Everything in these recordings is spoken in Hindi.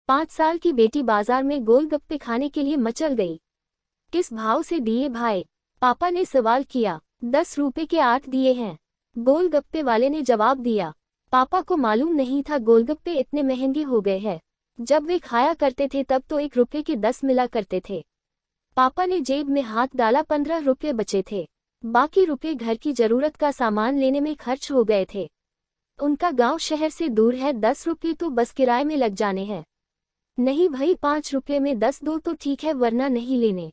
5 साल की बेटी बाजार में गोलगप्पे खाने के लिए मचल गई। किस भाव से दिए भाई? पापा ने सवाल किया। 10 रुपए के 8 दिए हैं, गोलगप्पे वाले ने जवाब दिया। पापा को मालूम नहीं था गोलगप्पे इतने महंगे हो गए हैं। जब वे खाया करते थे तब तो 1 रुपए के 10 मिला करते थे। पापा ने जेब में हाथ डाला, 15 रुपए बचे थे। बाकी रुपए घर की जरूरत का सामान लेने में खर्च हो गए थे। उनका गांव शहर से दूर है, 10 रुपए तो बस किराए में लग जाने हैं। नहीं भाई, 5 रुपए में 10 दो तो ठीक है, वरना नहीं लेने।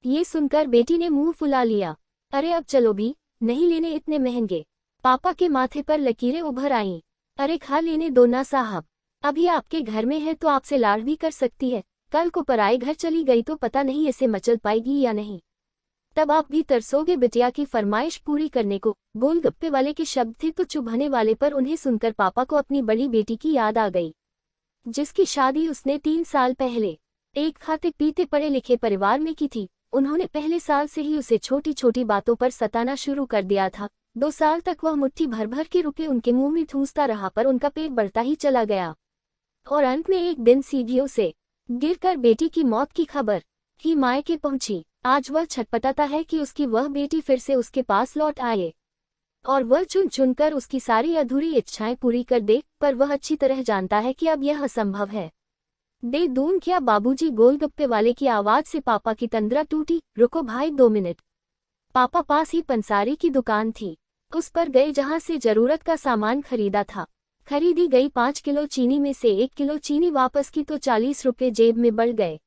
ये सुनकर बेटी ने मुंह फुला लिया। अरे अब चलो भी, नहीं लेने इतने महंगे। पापा के माथे पर लकीरें उभर आईं। अरे खा लेने दो ना साहब, अभी आपके घर में है तो आपसे लाड़ भी कर सकती है। कल को पराए घर चली गई तो पता नहीं इसे मचल पाएगी या नहीं। तब आप भी तरसोगे बिटिया की फरमाइश पूरी करने को। गोलगप्पे वाले के शब्द थे तो चुभने वाले, पर उन्हें सुनकर पापा को अपनी बड़ी बेटी की याद आ गई, जिसकी शादी उसने 3 साल पहले एक खाते पीते पढ़े लिखे परिवार में की थी। उन्होंने पहले साल से ही उसे छोटी छोटी बातों पर सताना शुरू कर दिया था। 2 साल तक वह मुट्ठी भर भर के रुपए उनके मुंह में ठूंसता रहा, पर उनका पेट बढ़ता ही चला गया। और अंत में एक दिन सीढ़ियों से गिरकर बेटी की मौत की खबर ही मायके पहुंची। आज वह छटपटाता है कि उसकी वह बेटी फिर से उसके पास लौट आए और वह चुन चुनकर उसकी सारी अधूरी इच्छाएं पूरी कर दे, पर वह अच्छी तरह जानता है कि अब यह असंभव है। दे दूं क्या बाबूजी? गोलगप्पे वाले की आवाज से पापा की तंद्रा टूटी। रुको भाई, 2 मिनट। पापा पास ही पंसारी की दुकान थी, उस पर गए जहां से जरूरत का सामान खरीदा था। खरीदी गई 5 किलो चीनी में से 1 किलो चीनी वापस की तो 40 रुपए जेब में बढ़ गए।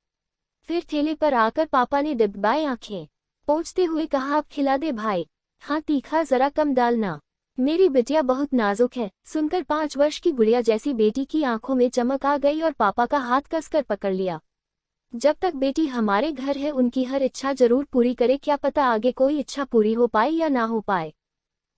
फिर ठेले पर आकर पापा ने डिब्बाएं आंखें पोंछते हुए कहा, अब खिला दे भाई। हाँ, तीखा जरा कम डालना, मेरी बिटिया बहुत नाजुक है। सुनकर 5 वर्ष की गुड़िया जैसी बेटी की आंखों में चमक आ गई और पापा का हाथ कसकर पकड़ लिया। जब तक बेटी हमारे घर है उनकी हर इच्छा जरूर पूरी करे, क्या पता आगे कोई इच्छा पूरी हो पाए या ना हो पाए।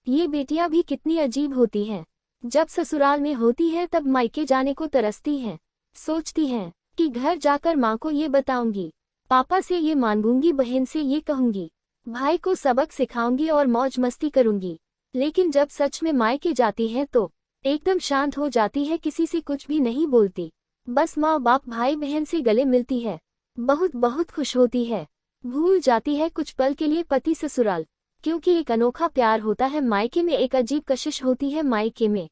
ये बेटियां भी कितनी अजीब होती हैं। जब ससुराल में होती हैं तब मायके जाने को तरसती हैं। सोचती हैं कि घर जाकर माँ को ये बताऊंगी, पापा से ये मांगूंगी, बहन से ये कहूंगी, भाई को सबक सिखाऊंगी और मौज मस्ती करूंगी। लेकिन जब सच में मायके जाती है तो एकदम शांत हो जाती है, किसी से कुछ भी नहीं बोलती, बस माँ बाप भाई बहन से गले मिलती है। बहुत बहुत खुश होती है, भूल जाती है कुछ पल के लिए पति ससुराल, क्योंकि एक अनोखा प्यार होता है मायके में, एक अजीब कशिश होती है मायके में।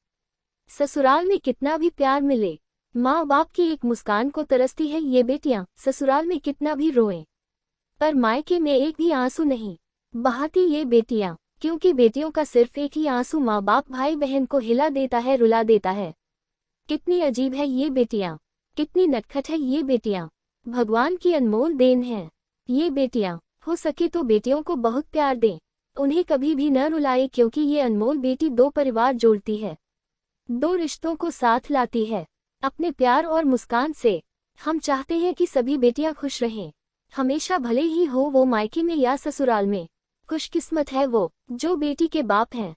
ससुराल में कितना भी प्यार मिले, माँ बाप की एक मुस्कान को तरसती है ये बेटियां। ससुराल में कितना भी रोएं, पर मायके में एक भी आंसू नहीं बहाती ये बेटियां, क्योंकि बेटियों का सिर्फ एक ही आंसू माँ बाप भाई बहन को हिला देता है, रुला देता है। कितनी अजीब है ये बेटियां, कितनी नटखट है ये बेटियां। भगवान की अनमोल देन है ये बेटियां। हो सके तो बेटियों को बहुत प्यार दें, उन्हें कभी भी न रुलाए, क्योंकि ये अनमोल बेटी 2 परिवार जोड़ती है, 2 रिश्तों को साथ लाती है अपने प्यार और मुस्कान से। हम चाहते हैं कि सभी बेटियां खुश रहें हमेशा, भले ही हो वो मायके में या ससुराल में। खुशकिस्मत है वो जो बेटी के बाप हैं।